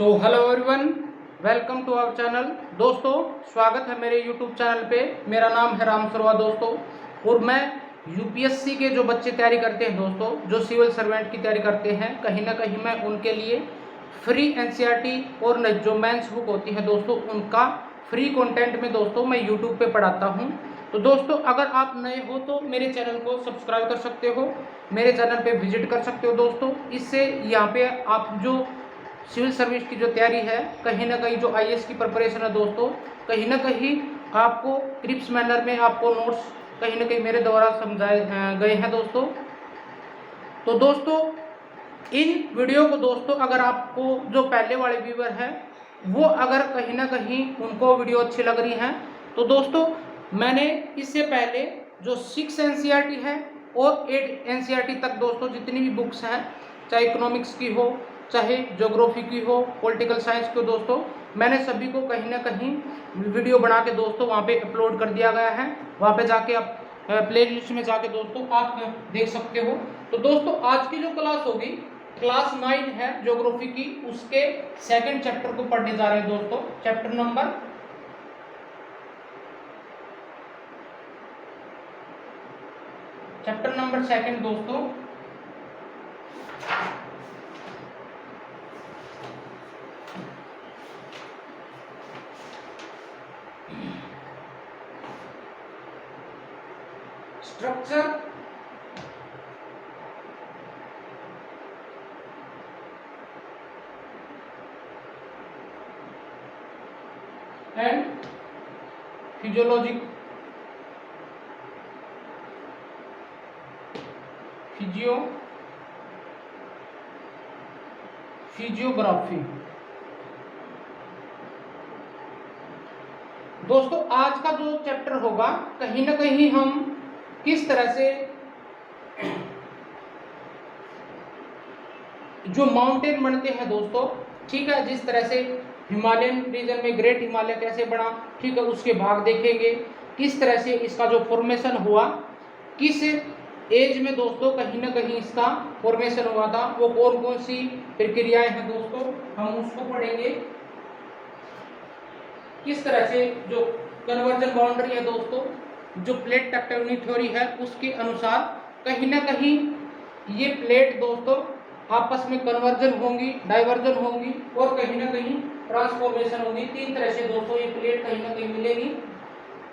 So hello everyone, welcome to our channel. दोस्तों, स्वागत है मेरे यूट्यूब चैनल पे। मेरा नाम है राम सरवा दोस्तों, और मैं यूपीएससी के जो बच्चे तैयारी करते हैं दोस्तों, जो सिविल सर्वेंट की तैयारी करते हैं, कहीं ना कहीं मैं उनके लिए फ्री एनसीईआरटी और जो मेंस बुक होती है दोस्तों, उनका फ्री कंटेंट में दोस्तों मैं यूट्यूब पे पढ़ाता हूँ। तो दोस्तों, अगर आप नए हो तो मेरे चैनल को सब्सक्राइब कर सकते हो, मेरे चैनल पे विजिट कर सकते हो दोस्तों। इससे यहाँ पे आप जो सिविल सर्विस की जो तैयारी है, कहीं ना कहीं जो आईएएस की प्रिपरेशन है दोस्तों, कहीं ना कहीं आपको क्रिप्स मैनर में आपको नोट्स कहीं ना कहीं मेरे द्वारा समझाए गए हैं दोस्तों। तो दोस्तों, इन वीडियो को दोस्तों, अगर आपको जो पहले वाले व्यूअर हैं वो अगर कहीं ना कहीं उनको वीडियो अच्छी लग रही हैं, तो दोस्तों मैंने इससे पहले जो 6 एनसीईआरटी है और 8 एनसीईआरटी तक दोस्तों जितनी भी बुक्स हैं, चाहे इकोनॉमिक्स की हो, चाहे ज्योग्राफी की हो, पॉलिटिकल साइंस की हो दोस्तों, मैंने सभी को कहीं ना कहीं वीडियो बना के दोस्तों वहाँ पे अपलोड कर दिया गया है। वहाँ पे जाके आप प्ले लिस्ट में जाके दोस्तों आप देख सकते हो। तो दोस्तों, आज की जो क्लास होगी, क्लास 9 है ज्योग्राफी की, उसके सेकंड चैप्टर को पढ़ने जा रहे हैं दोस्तों। चैप्टर नंबर सेकंड दोस्तों, स्ट्रक्चर एंड फिजियोग्राफी। दोस्तों, आज का जो चैप्टर होगा, कहीं ना कहीं हम किस तरह से जो माउंटेन बनते हैं दोस्तों, ठीक है, जिस तरह से हिमालयन रीजन में ग्रेट हिमालय कैसे बना, ठीक है, उसके भाग देखेंगे, किस तरह से इसका जो फॉर्मेशन हुआ, किस एज में दोस्तों कहीं ना कहीं इसका फॉर्मेशन हुआ था, वो कौन कौन सी प्रक्रियाएं हैं दोस्तों, हम उसको पढ़ेंगे। किस तरह से जो कन्वर्जन बाउंड्री है दोस्तों, जो प्लेट टेक्टोनिक थ्योरी है, उसके अनुसार कहीं ना कहीं ये प्लेट दोस्तों आपस में कन्वर्जन होंगी, डाइवर्जन होंगी और कहीं ना कहीं ट्रांसफॉर्मेशन होगी। 3 तरह से दोस्तों ये प्लेट कहीं ना कहीं मिलेगी,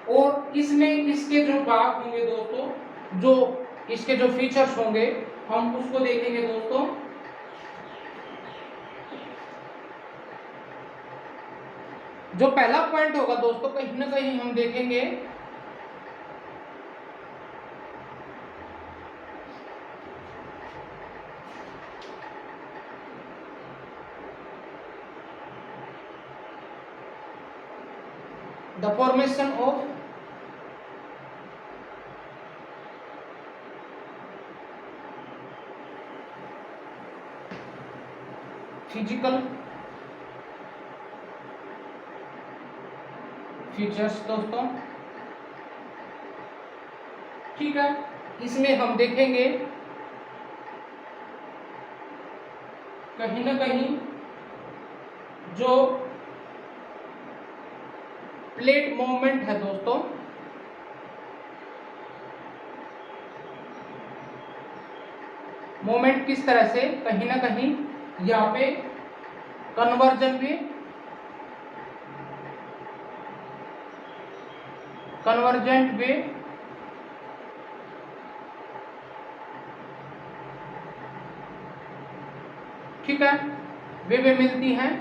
और इसमें इसके जो भाग होंगे दोस्तों, जो इसके जो फीचर्स होंगे, हम उसको देखेंगे दोस्तों। जो पहला पॉइंट होगा दोस्तों, कहीं ना कहीं हम देखेंगे the formation of physical features दोस्तों, ठीक है। इसमें हम देखेंगे कहीं ना कहीं जो प्लेट मूवमेंट है दोस्तों, मूवमेंट किस तरह से कहीं ना कहीं यहाँ पे कन्वर्जन में कन्वर्जेंट वे, ठीक है, वे मिलती हैं,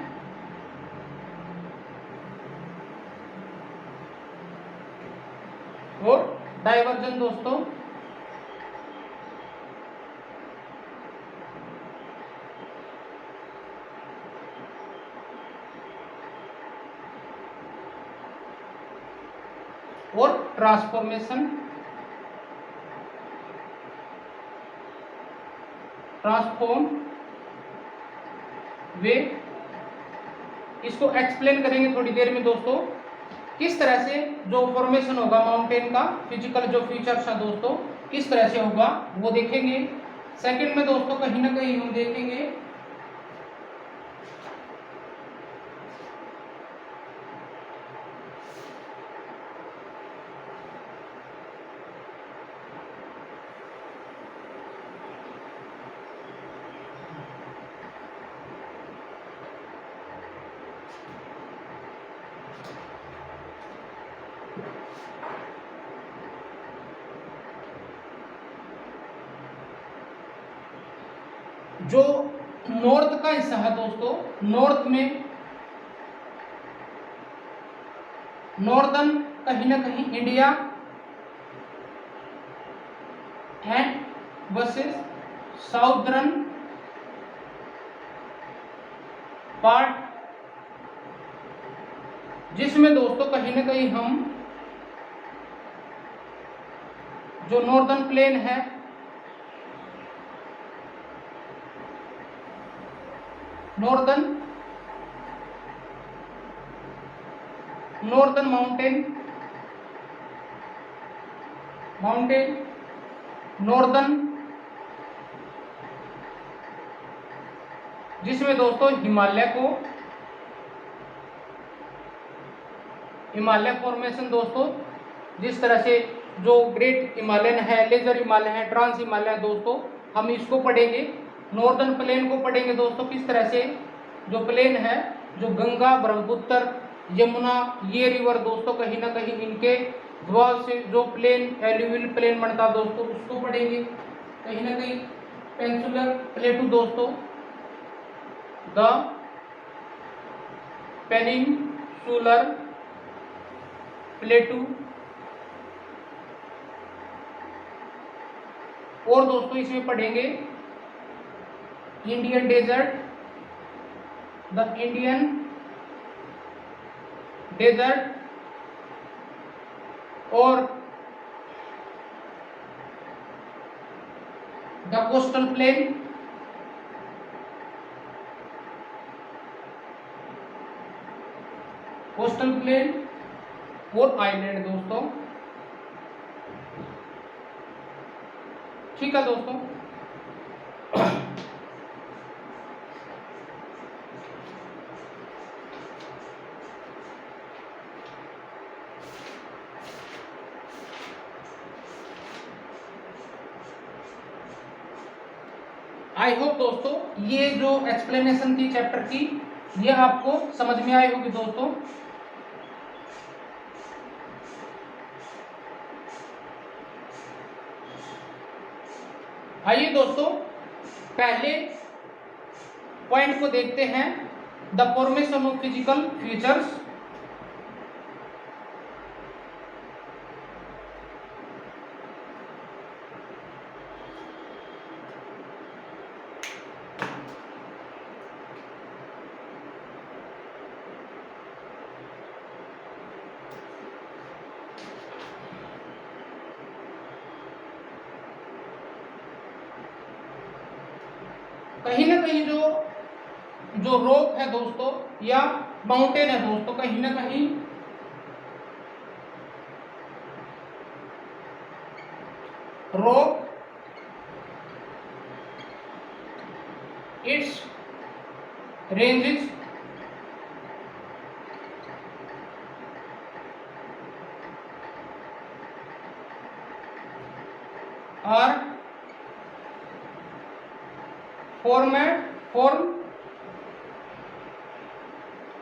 और डाइवर्जन दोस्तों और ट्रांसफॉर्म वे। इसको एक्सप्लेन करेंगे थोड़ी देर में दोस्तों, किस तरह से जो फॉर्मेशन होगा माउंटेन का, फिजिकल जो फीचर्स है दोस्तों किस तरह से होगा वो देखेंगे। सेकंड में दोस्तों कहीं ना कहीं हम देखेंगे जो नॉर्थ का हिस्सा है दोस्तों, नॉर्थ में नॉर्दर्न कहीं ना कहीं India and versus southern part, जिसमें दोस्तों कहीं ना कहीं हम जो नॉर्दर्न प्लेन है, नॉर्दर्न माउंटेन नॉर्दर्न, जिसमें दोस्तों हिमालय फॉर्मेशन दोस्तों, जिस तरह से जो ग्रेट हिमालयन है, लेजर हिमालय है, ट्रांस हिमालय है दोस्तों, हम इसको पढ़ेंगे। नॉर्दर्न प्लेन को पढ़ेंगे दोस्तों, किस तरह से जो प्लेन है, जो गंगा, ब्रह्मपुत्र, यमुना, ये रिवर दोस्तों कहीं ना कहीं इनके द्वार से जो प्लेन, एल्यूवियल प्लेन बनता दोस्तों, उसको पढ़ेंगे। कहीं ना कहीं पेनिनसुलर प्लेटू दोस्तों, द पेनिनसुलर प्लेटू, और दोस्तों इसमें पढ़ेंगे Indian desert, the Indian desert, और द कोस्टल प्लेन, और आइलैंड दोस्तों। ठीक है दोस्तों, आई होप दोस्तों ये जो एक्सप्लेनेशन थी चैप्टर की, ये आपको समझ में आई होगी दोस्तों। आइए दोस्तों पहले पॉइंट को देखते हैं, the formation of physical features. कहीं ना कहीं जो रॉक है दोस्तों या माउंटेन है दोस्तों, कहीं ना कहीं rock its ranges are form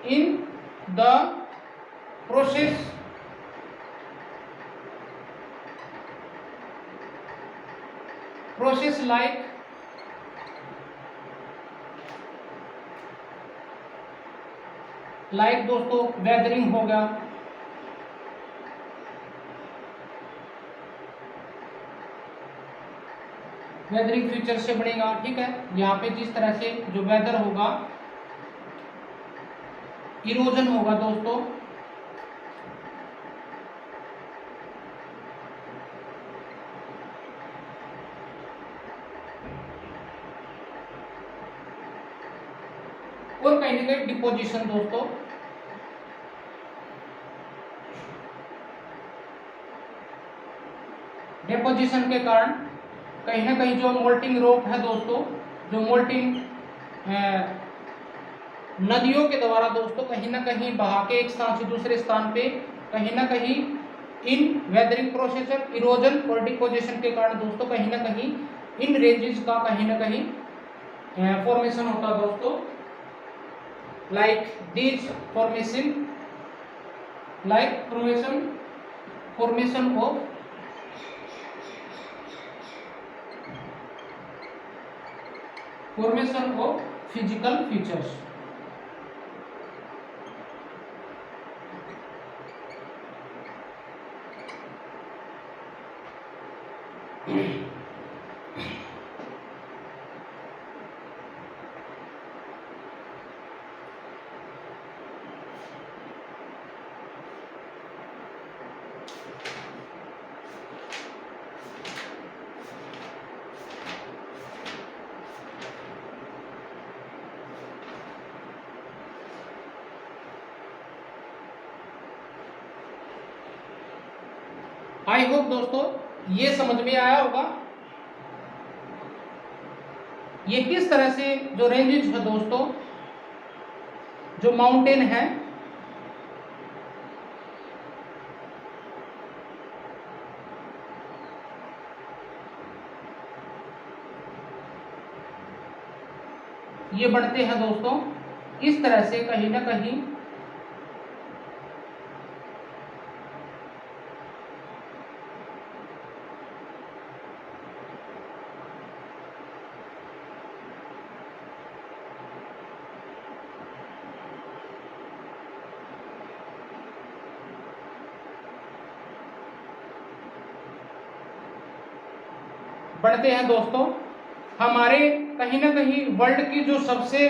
in the process like दोस्तों वेदरिंग हो गया, वेदरिंग फीचर से बनेगा। ठीक है, यहाँ पे जिस तरह से जो वेदर होगा, इरोजन होगा दोस्तों, और कहीं ना कहीं डिपोजिशन दोस्तों, डिपोजिशन के कारण कहीं ना कहीं जो मोल्टिंग रॉक है दोस्तों, जो मोल्टिंग नदियों के द्वारा दोस्तों कहीं ना कहीं बहा के एक स्थान से दूसरे स्थान पे कहीं ना कहीं इन वेदरिंग प्रोसेसर, इरोजन और डिपोजिशन के कारण दोस्तों कहीं ना कहीं इन रेंजेस का कहीं ना कहीं फॉर्मेशन होता है दोस्तों। Like this formation formation of physical features. I hope दोस्तों ये समझ में आया होगा। ये किस तरह से जो रेंजेस है दोस्तों, जो माउंटेन है, ये बढ़ते हैं दोस्तों इस तरह से कहीं ना कहीं बढ़ते हैं दोस्तों। हमारे कहीं ना कहीं वर्ल्ड की जो सबसे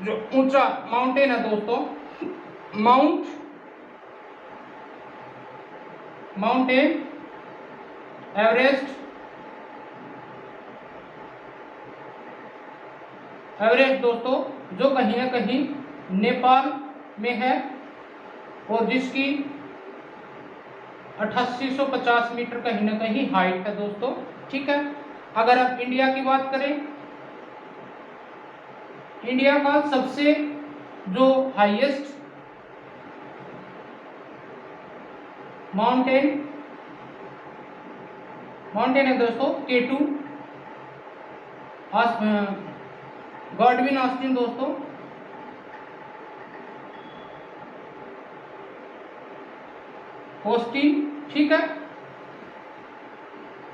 जो ऊंचा माउंटेन है दोस्तों, माउंटेन एवरेस्ट दोस्तों, जो कहीं ना कहीं नेपाल में है और जिसकी 8850 मीटर कहीं ना कहीं हाइट है दोस्तों। ठीक है, अगर आप इंडिया की बात करें, इंडिया का सबसे जो हाईएस्ट माउंटेन है दोस्तों K2 गॉडविन ऑस्टिन दोस्तों, ऑस्टिन। ठीक है,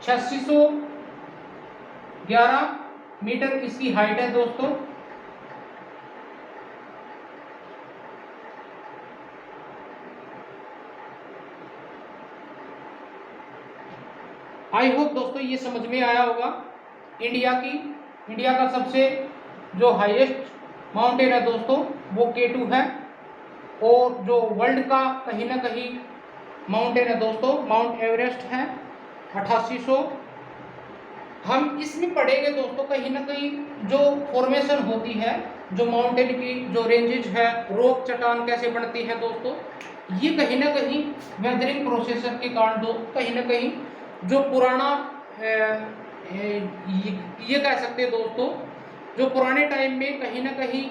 8611 मीटर इसकी हाइट है दोस्तों। आई होप दोस्तों ये समझ में आया होगा। इंडिया का सबसे जो हाईएस्ट माउंटेन है दोस्तों वो K2 है, और जो वर्ल्ड का कहीं ना कहीं माउंटेन है दोस्तों माउंट एवरेस्ट है 8800। हम इसमें पढ़ेंगे दोस्तों कहीं ना कहीं जो फॉर्मेशन होती है, जो माउंटेन की जो रेंजेज है, रॉक चट्टान कैसे बनती है दोस्तों, ये कहीं ना कहीं वेदरिंग प्रोसेस के कारण कहीं ना कहीं जो पुराना ये कह सकते हैं दोस्तों, जो पुराने टाइम में कहीं ना कहीं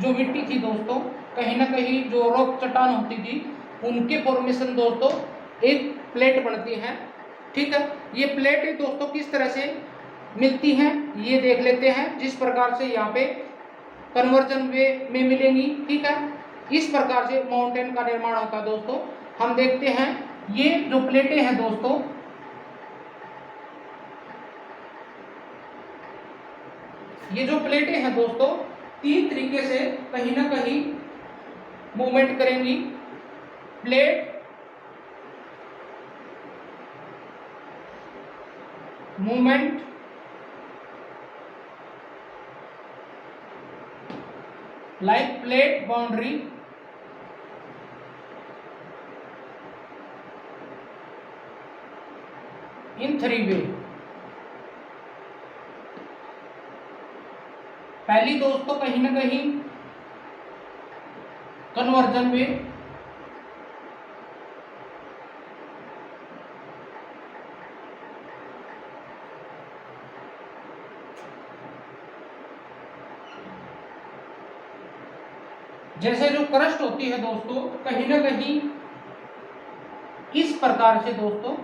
जो मिट्टी थी दोस्तों, कहीं ना कहीं जो रॉक चट्टान होती थी, उनके फॉर्मेशन दोस्तों एक प्लेट बनती है। ठीक है, ये प्लेट दोस्तों किस तरह से मिलती हैं ये देख लेते हैं। जिस प्रकार से यहाँ पे कन्वर्जन वे में मिलेंगी, ठीक है, इस प्रकार से माउंटेन का निर्माण होता है दोस्तों। हम देखते हैं ये जो प्लेटें हैं दोस्तों, ये जो प्लेटें हैं दोस्तों तीन तरीके से कहीं ना कहीं मूवमेंट करेंगी। Plate movement, like plate boundary, in three way. पहली दोस्तों कहीं ना कहीं कन्वर्जन वे, जैसे जो क्रस्ट होती है दोस्तों कहीं ना कहीं इस प्रकार से दोस्तों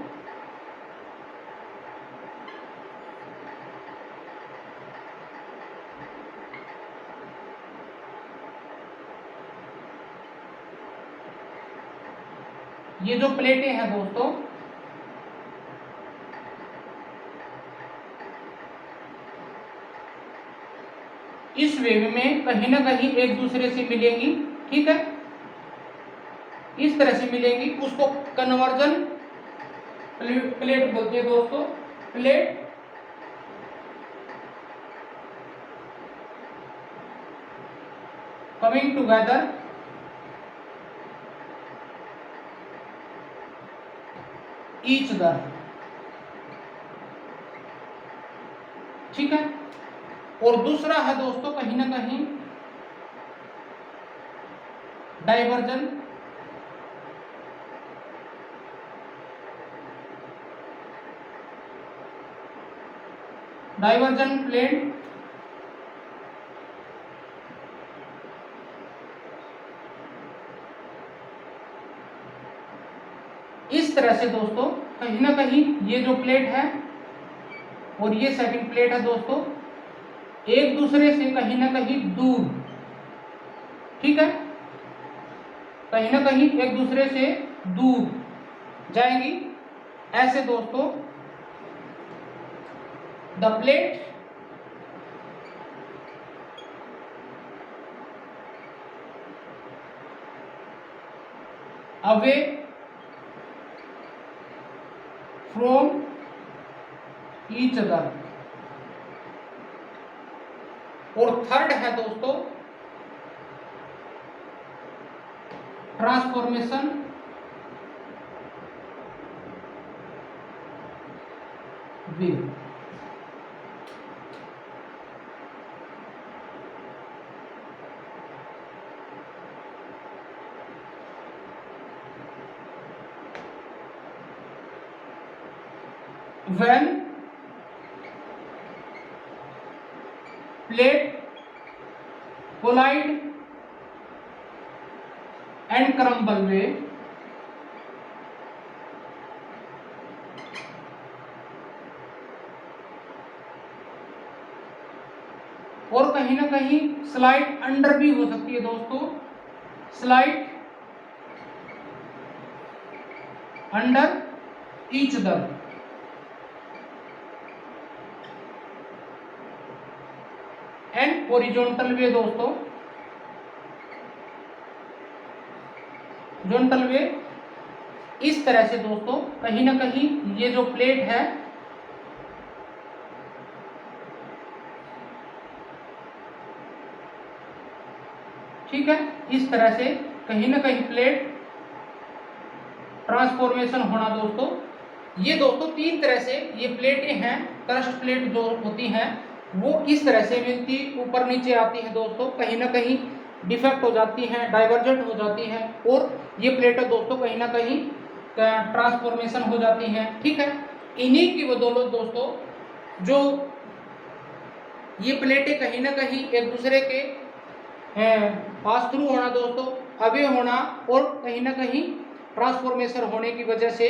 ये जो प्लेटें हैं दोस्तों, इस वेव में कहीं ना कहीं एक दूसरे से मिलेंगी, ठीक है, इस तरह से मिलेंगी, उसको कन्वर्जन प्लेट बोलते हैं दोस्तों। Plate coming together each other, ठीक है। और दूसरा है दोस्तों कहीं ना कहीं डाइवर्जन, डाइवर्जन प्लेट इस तरह से दोस्तों कहीं ना कहीं ये जो प्लेट है और ये सेकंड प्लेट है दोस्तों, एक दूसरे से कहीं ना कहीं दूर, ठीक है, कहीं ना कहीं एक दूसरे से दूर जाएंगी। ऐसे दोस्तों the plate away from each other. और थर्ड है दोस्तों transformation wave. when plate collide and crumble wave, और कहीं ना कहीं स्लाइड अंडर भी हो सकती है दोस्तों, slide under each other. And horizontal way दोस्तों, हॉरिजॉन्टल वे इस तरह से दोस्तों कहीं ना कहीं ये जो प्लेट है ठीक है, इस तरह से कहीं ना कहीं प्लेट ट्रांसफॉर्मेशन होना दोस्तों। ये दोस्तों तीन तरह से ये प्लेटें हैं, क्रस्ट प्लेट जो होती हैं वो इस तरह से मिलती ऊपर नीचे आती है दोस्तों, कहीं ना कहीं डिफेक्ट हो जाती हैं, डाइवर्जेंट हो जाती हैं, और ये प्लेटें दोस्तों कहीं ना कहीं ट्रांसफॉर्मेशन हो जाती हैं, ठीक है। इन्हीं की बदौलत दोस्तों जो ये प्लेटें कहीं ना कहीं एक दूसरे के पास थ्रू होना दोस्तों, अवे होना, और कहीं ना कहीं ट्रांसफॉर्मेशन होने की वजह से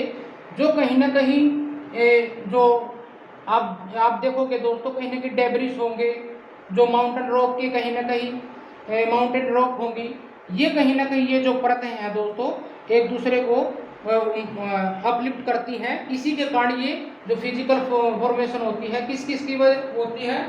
जो कहीं ना कहीं जो आप देखोगे दोस्तों कहीं ना कहीं डेब्रिस होंगे, जो माउंटेन रॉक के कहीं ना कहीं माउंटेन रॉक होंगी, ये कहीं ना कहीं ये जो परतें हैं दोस्तों एक दूसरे को अपलिफ्ट करती हैं। इसी के कारण ये जो फिजिकल फॉर्मेशन होती है किस किस की वजह होती है,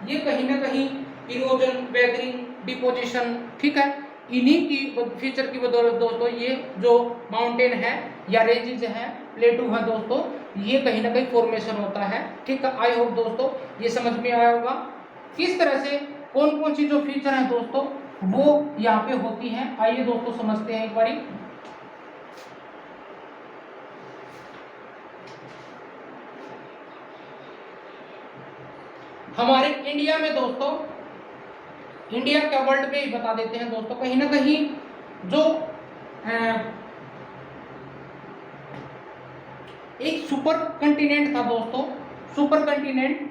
ये कहीं ना कहीं इरोजन, वेदरिंग, डिपोजिशन, ठीक है, इन्हीं की फीचर की बदौलत दोस्तों ये जो माउंटेन है या रेंजेस हैं, प्लेटू है दोस्तों, ये कहीं ना कहीं फॉर्मेशन होता है, ठीक है। आई होप दोस्तों ये समझ में आया होगा किस तरह से कौन कौन सी जो फीचर है दोस्तों वो यहाँ पे होती हैं। आइए दोस्तों समझते हैं एक बारी। हमारे इंडिया में दोस्तों, इंडिया का वर्ल्ड पे ही बता देते हैं दोस्तों, कहीं ना कहीं जो एक सुपर कंटिनेंट था दोस्तों, सुपर कंटिनेंट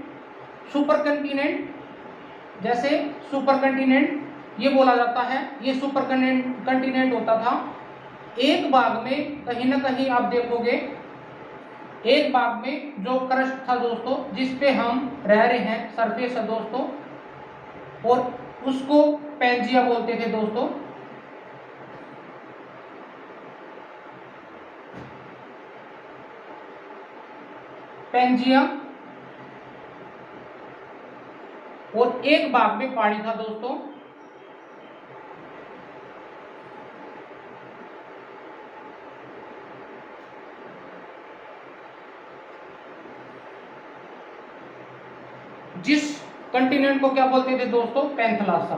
जैसे सुपर कंटिनेंट ये बोला जाता है, ये सुपर कंटिनेंट होता था। एक भाग में कहीं ना कहीं आप देखोगे, एक भाग में जो क्रस्ट था दोस्तों जिस पे हम रह रहे हैं, सरफेस है दोस्तों, और उसको पैंजिया बोलते थे दोस्तों। पेंजिया, और एक भाग में पानी था दोस्तों। जिस कंटिनेंट को क्या बोलते थे दोस्तों? पैंथलासा।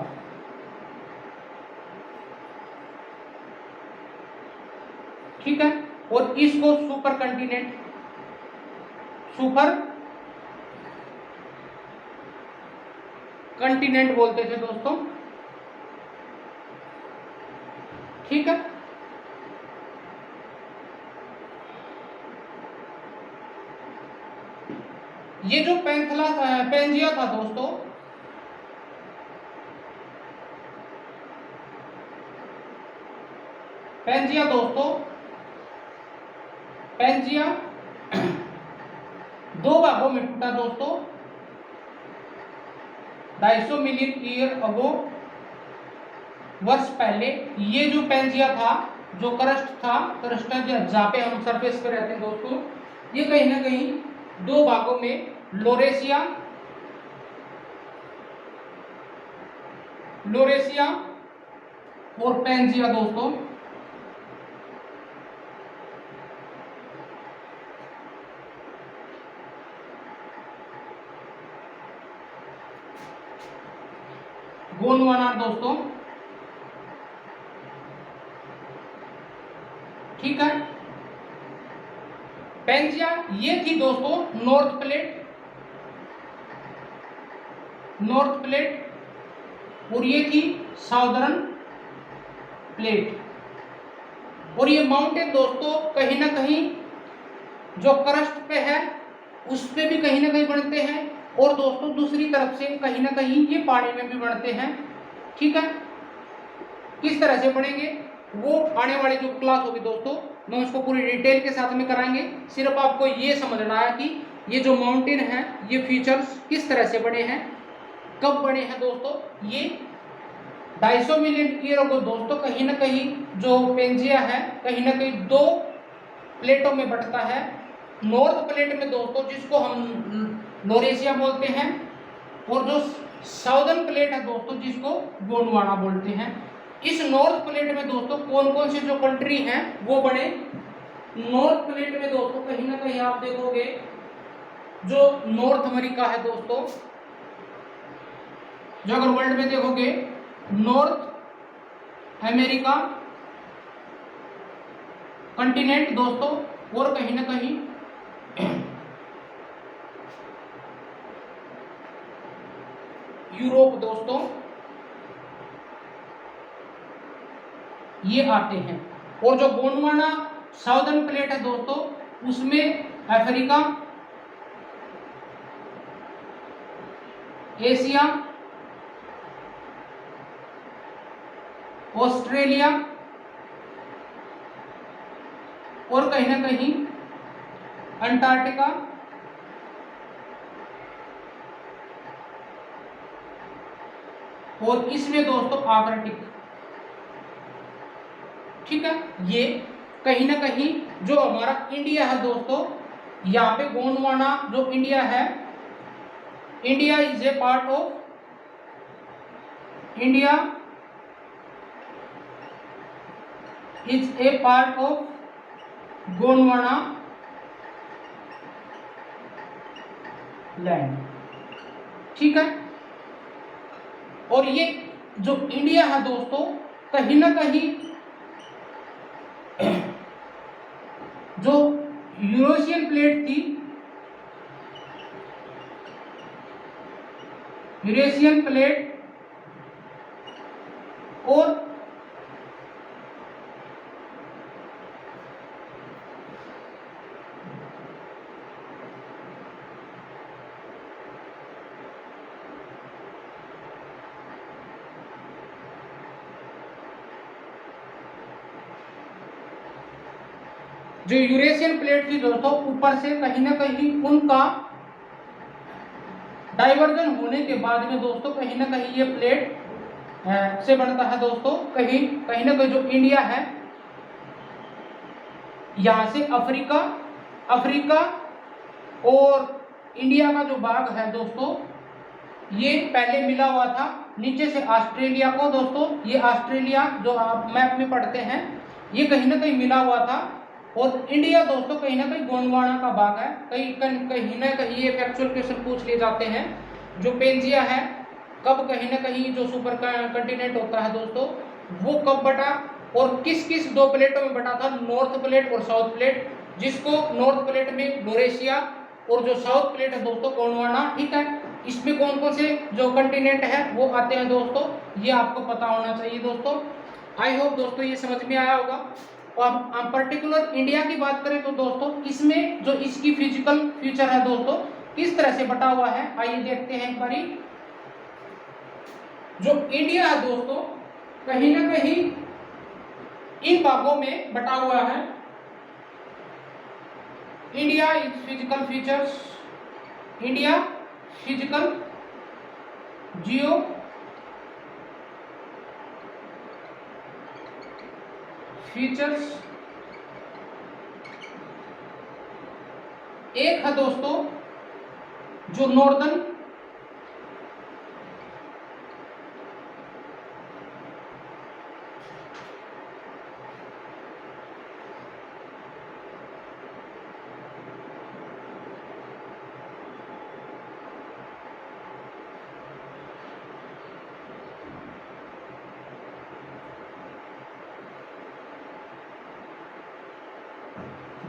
ठीक है, और इसको सुपर कंटिनेंट बोलते थे दोस्तों। ठीक है, ये जो पेंजिया था दोस्तों, पेंजिया दो भागों में टूटा दोस्तों। 250 मिलियन ईयर अगो, वर्ष पहले ये जो पेंजिया था, जो क्रस्ट था, क्रस्टल जहाँ पे हम सरफेस पे रहते हैं दोस्तों, ये कहीं ना कहीं दो भागों में लोरेशिया और पेंजिया दोस्तों, गोंडवाना दोस्तों। ठीक है, पेंजिया ये थी दोस्तों नॉर्थ प्लेट, और ये थी साउदर्न प्लेट। और ये माउंटेन दोस्तों कहीं ना कहीं जो क्रस्ट पे है उस पे भी कहीं ना कहीं बनते हैं, और दोस्तों दूसरी तरफ से कहीं ना कहीं ये पानी में भी बनते हैं। ठीक है, किस तरह से बनेंगे वो आने वाली जो क्लास होगी दोस्तों, मैं उसको पूरी डिटेल के साथ में कराएंगे। सिर्फ आपको ये समझना है कि ये जो माउंटेन है, ये फीचर्स किस तरह से बने हैं, कब बने हैं दोस्तों। ये 250 मिलियन ईयर को दोस्तों कहीं ना कहीं जो पेंजिया है कहीं ना कहीं दो प्लेटों में बंटता है। नॉर्थ प्लेट में दोस्तों जिसको हम लोरेशिया बोलते हैं, और जो साउदर्न प्लेट है दोस्तों जिसको गोंडवाना बोलते हैं। इस नॉर्थ प्लेट में दोस्तों कौन कौन से जो कंट्री हैं वो बने? नॉर्थ प्लेट में दोस्तों कहीं ना कहीं आप देखोगे जो नॉर्थ अमेरिका है दोस्तों, जो अगर वर्ल्ड में देखोगे नॉर्थ अमेरिका कंटिनेंट दोस्तों, और कहीं ना कहीं यूरोप दोस्तों, ये आते हैं। और जो गोंडवाना साउदर्न प्लेट है दोस्तों, उसमें अफ्रीका, एशिया, ऑस्ट्रेलिया, और कहीं ना कहीं अंटार्कटिका, और इसमें दोस्तों आर्कटिक। ठीक है, ये कहीं ना कहीं जो हमारा इंडिया है दोस्तों, यहाँ पे गोंडवाना जो इंडिया है, India is a part of Gondwana land. ठीक है, और ये जो इंडिया है दोस्तों कहीं ना कहीं जो यूरेशियन प्लेट थी, यूरेशियन प्लेट और जो यूरेशियन प्लेट थी दोस्तों, ऊपर से कहीं ना कहीं उनका डाइवर्जन होने के बाद में दोस्तों कहीं ना कहीं ये प्लेट से बनता है दोस्तों। कहीं ना कहीं जो इंडिया है, यहाँ से अफ्रीका और इंडिया का जो भाग है दोस्तों ये पहले मिला हुआ था नीचे से ऑस्ट्रेलिया को दोस्तों। ये ऑस्ट्रेलिया जो आप मैप में पढ़ते हैं ये कहीं ना कहीं मिला हुआ था। और इंडिया दोस्तों कहीं ना कहीं गोंडवाना का भाग है। कहीं ना कहीं ये फैक्चुअल क्वेश्चन पूछ लिए जाते हैं। जो पेंजिया है कब कहीं ना कहीं जो सुपर कंटिनेंट होता है दोस्तों वो कब बटा और किस किस दो प्लेटों में बटा था, नॉर्थ प्लेट और साउथ प्लेट, जिसको नॉर्थ प्लेट में लोरेशिया और जो साउथ प्लेट है दोस्तों गोंडवाना। ठीक है, इसमें कौन कौन से जो कंटिनेंट है वो आते हैं दोस्तों, ये आपको पता होना चाहिए दोस्तों। आई होप दोस्तों ये समझ में आया होगा। और हम पर्टिकुलर इंडिया की बात करें तो दोस्तों इसमें जो इसकी फिजिकल फीचर है दोस्तों किस तरह से बटा हुआ है आइए देखते हैं एक बारी। जो इंडिया है दोस्तों कहीं ना कहीं इन भागों में बटा हुआ है। India is physical features, India physical Jio features. एक है दोस्तों जो नॉर्दर्न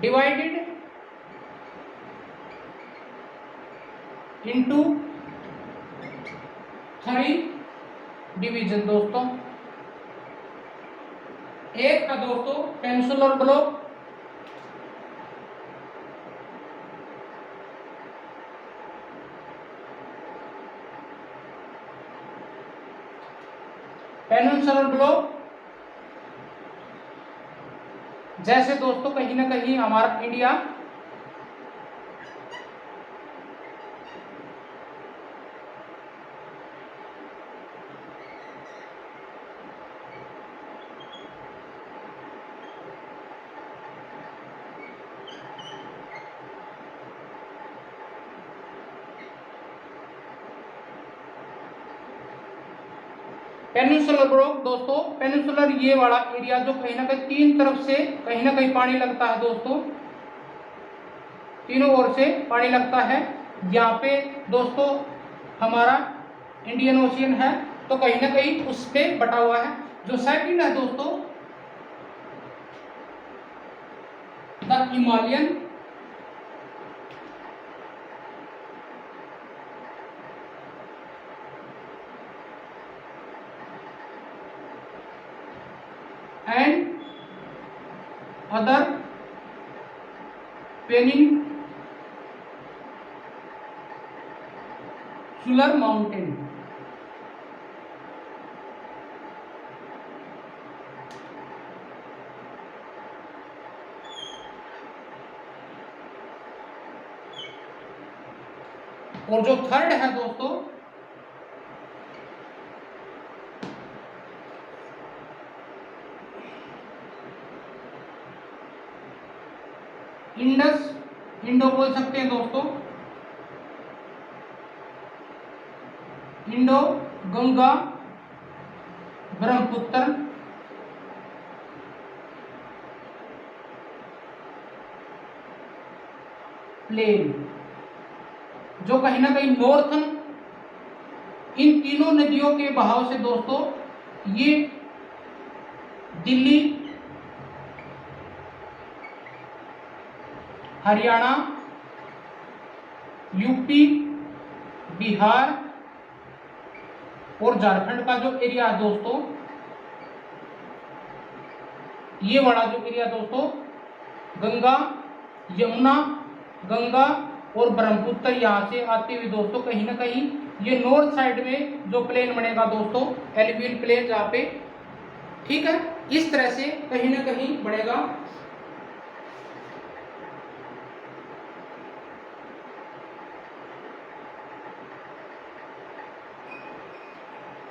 divided into 3 डिवीजन दोस्तों। एक है दोस्तों पेनिनसुलर ब्लॉक, पेनिनसुलर ब्लॉक जैसे दोस्तों कहीं ना कहीं हमारा इंडिया पेनिनसुलर ब्लॉक दोस्तों, पेनिनसुलर ये वाला एरिया जो कहीं ना कहीं तीन तरफ से कहीं ना कहीं पानी लगता है दोस्तों, तीनों ओर से पानी लगता है। यहाँ पे दोस्तों हमारा इंडियन ओशियन है तो कहीं ना कहीं उस पे बटा हुआ है। जो सेकंड है दोस्तों the Himalayan and other peninsular mountain। और जो थर्ड है दोस्तों इंडस, इंडो बोल सकते हैं दोस्तों, इंडो गंगा ब्रह्मपुत्र प्लेन, जो कहीं ना कहीं नॉर्थन इन तीनों नदियों के बहाव से दोस्तों ये दिल्ली, हरियाणा, यूपी, बिहार और झारखंड का जो एरिया है दोस्तों ये बड़ा जो एरिया दोस्तों गंगा, यमुना, गंगा और ब्रह्मपुत्र यहाँ से आते हुए दोस्तों कहीं ना कहीं ये नॉर्थ साइड में जो प्लेन बनेगा दोस्तों एलुवियल प्लेन जहाँ पे, ठीक है, इस तरह से कहीं ना कहीं बनेगा।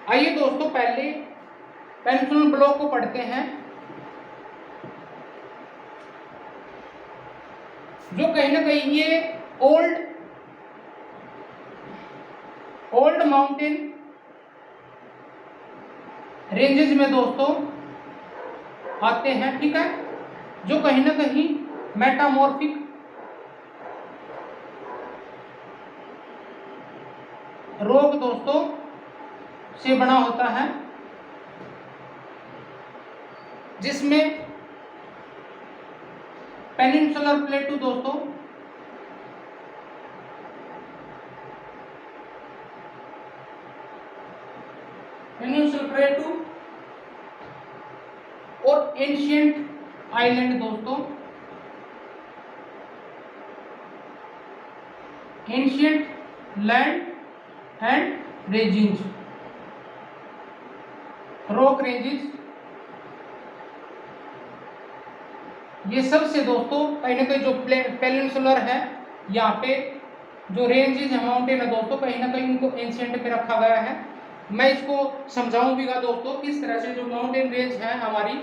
आइए दोस्तों पहले पेनिनसुलर ब्लॉक को पढ़ते हैं जो कहीं ना कहीं ये ओल्ड माउंटेन रेंजेस में दोस्तों आते हैं, ठीक है, जो कहीं ना कहीं मेटामॉर्फिक रॉक दोस्तों से बना होता है, जिसमें पेनिनसुलर प्लेटू दोस्तों पेनिनसुलर प्लेटू और एंशिएंट आइलैंड दोस्तों, ancient land and ranges, rock ranges, ये सबसे दोस्तों कहीं ना कहीं जो पेनिनसुलर है, यहाँ पे जो रेंजेस है माउंटेन है दोस्तों, कहीं ना कहीं उनको एंशिएंट पे रखा गया है। मैं इसको समझाऊंगा दोस्तों किस तरह से जो माउंटेन रेंज है हमारी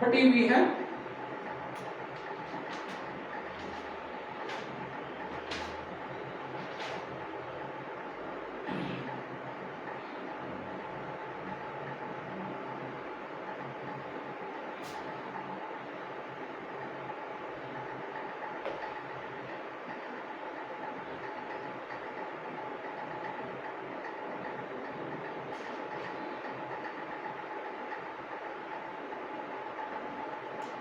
बटी हुई है।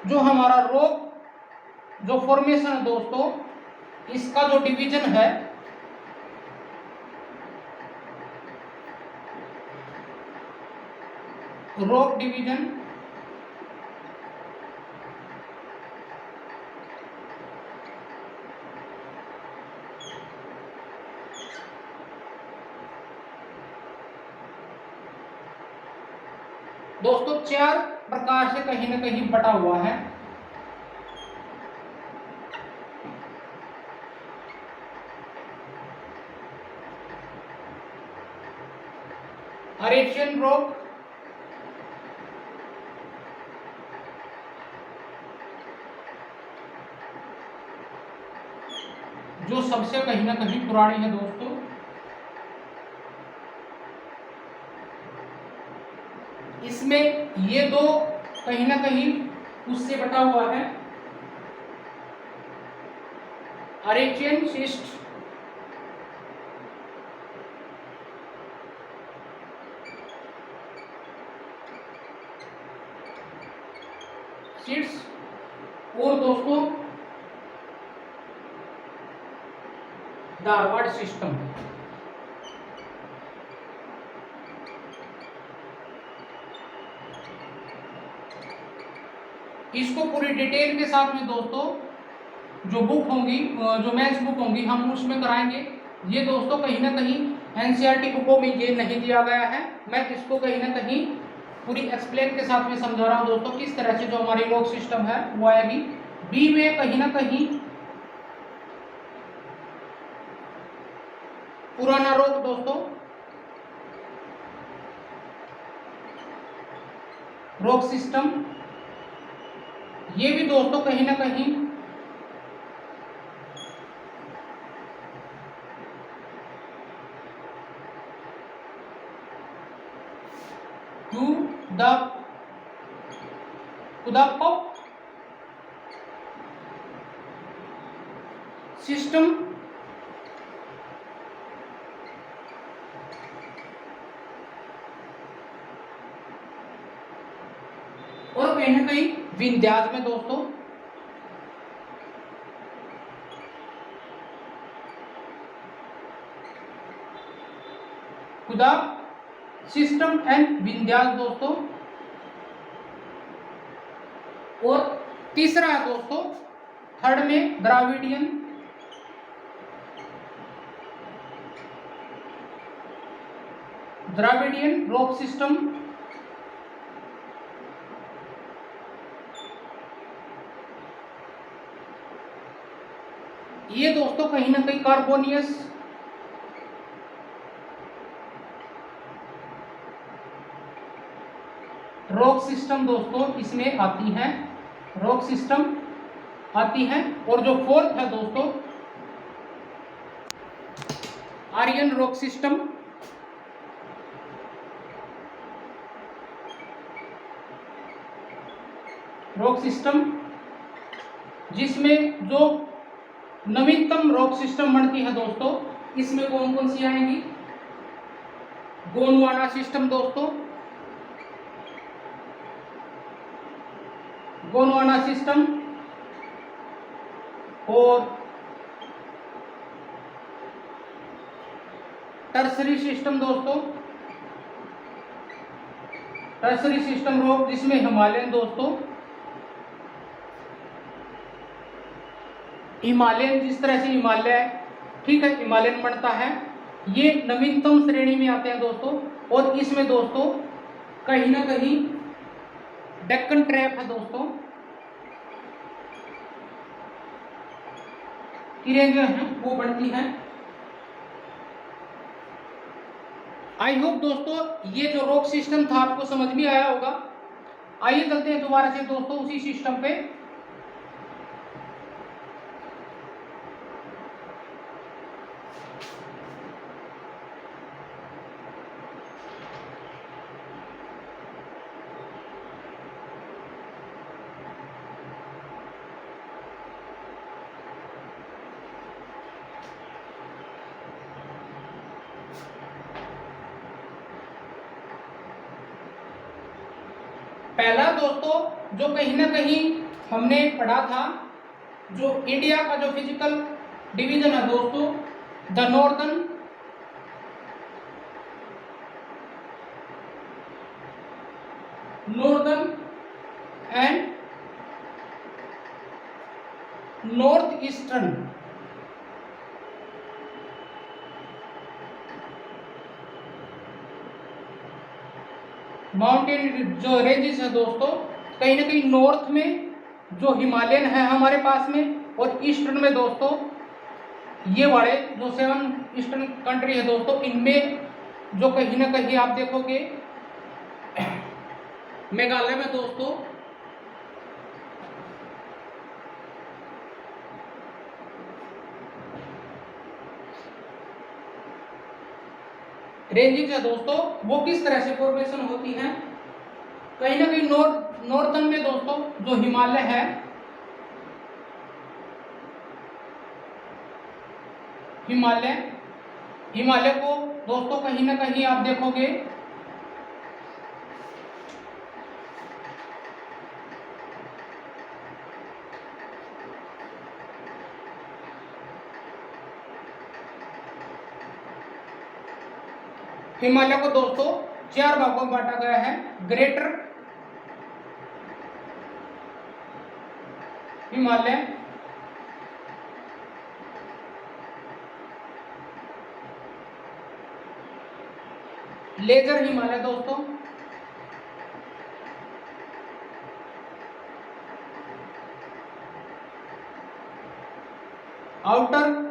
जो हमारा रॉक जो फॉर्मेशन है दोस्तों, इसका जो डिवीजन है रॉक डिवीजन, दोस्तों 4 प्रकार से कहीं ना कहीं बटा हुआ है। अरेशियन रॉक, जो सबसे कहीं ना कहीं पुरानी है दोस्तों, इसमें ये दो कहीं ना कहीं उससे बटा हुआ है, अरेशियन शिस्ट, और दोस्तों धारवाड़ सिस्टम। इसको पूरी डिटेल के साथ में दोस्तों जो बुक होंगी, जो मैथ्स बुक होंगी, हम उसमें कराएंगे। ये दोस्तों कहीं ना कहीं एनसीईआरटी बुकों में ये नहीं दिया गया है। मैं इसको कहीं ना कहीं पूरी एक्सप्लेन के साथ में समझा रहा हूँ दोस्तों, किस तरह से जो हमारी रॉक सिस्टम है वो आएगी। बी में कहीं ना कहीं पुराना रॉक दोस्तों, रॉक सिस्टम, ये भी दोस्तों कहीं ना कहीं टू द पॉप सिस्टम, और कहीं ना कहीं विंध्याज में दोस्तों खुदा सिस्टम एंड विंध्याज दोस्तों। और तीसरा है दोस्तों थर्ड में द्राविडियन रॉक सिस्टम, ये दोस्तों कहीं ना कहीं कार्बोनियस रॉक सिस्टम दोस्तों इसमें आती हैं, रॉक सिस्टम आती हैं। और जो फोर्थ है दोस्तों आर्यन रॉक सिस्टम, जिसमें जो नवीनतम रॉक सिस्टम बनती है दोस्तों, इसमें कौन कौन सी आएंगी? गोंडवाना सिस्टम दोस्तों, गोंडवाना सिस्टम, और टर्सरी सिस्टम दोस्तों, टर्सरी सिस्टम रॉक जिसमें हिमालयन दोस्तों, हिमालयन जिस तरह से हिमालय, ठीक है, हिमालयन बनता है, ये नवीनतम श्रेणी में आते हैं दोस्तों। और इसमें दोस्तों कहीं ना कहीं डेक्कन ट्रैप है दोस्तों, किरें जो है वो बढ़ती हैं। आई होप दोस्तों ये जो रॉक सिस्टम था आपको समझ में आया होगा। आइए चलते हैं दोबारा से दोस्तों उसी सिस्टम पे। पहला दोस्तों जो कहीं ना कहीं हमने पढ़ा था, जो इंडिया का जो फिजिकल डिवीजन है दोस्तों, the northern and north eastern, mountain जो रेंजेस है दोस्तों, कहीं ना कहीं नॉर्थ में जो हिमालयन है हमारे पास में, और ईस्टर्न में दोस्तों ये वाले जो 7 ईस्टर्न कंट्री है दोस्तों, इनमें जो कहीं ना कहीं आप देखोगे मेघालय में दोस्तों रेंजिंग है दोस्तों, वो किस तरह से फॉर्मेशन होती है? कहीं ना कहीं नॉर्थन में दोस्तों जो हिमालय है, हिमालय को दोस्तों कहीं ना कहीं आप देखोगे हिमालय को दोस्तों 4 भागों में बांटा गया है। ग्रेटर हिमालय, लेजर हिमालय दोस्तों, आउटर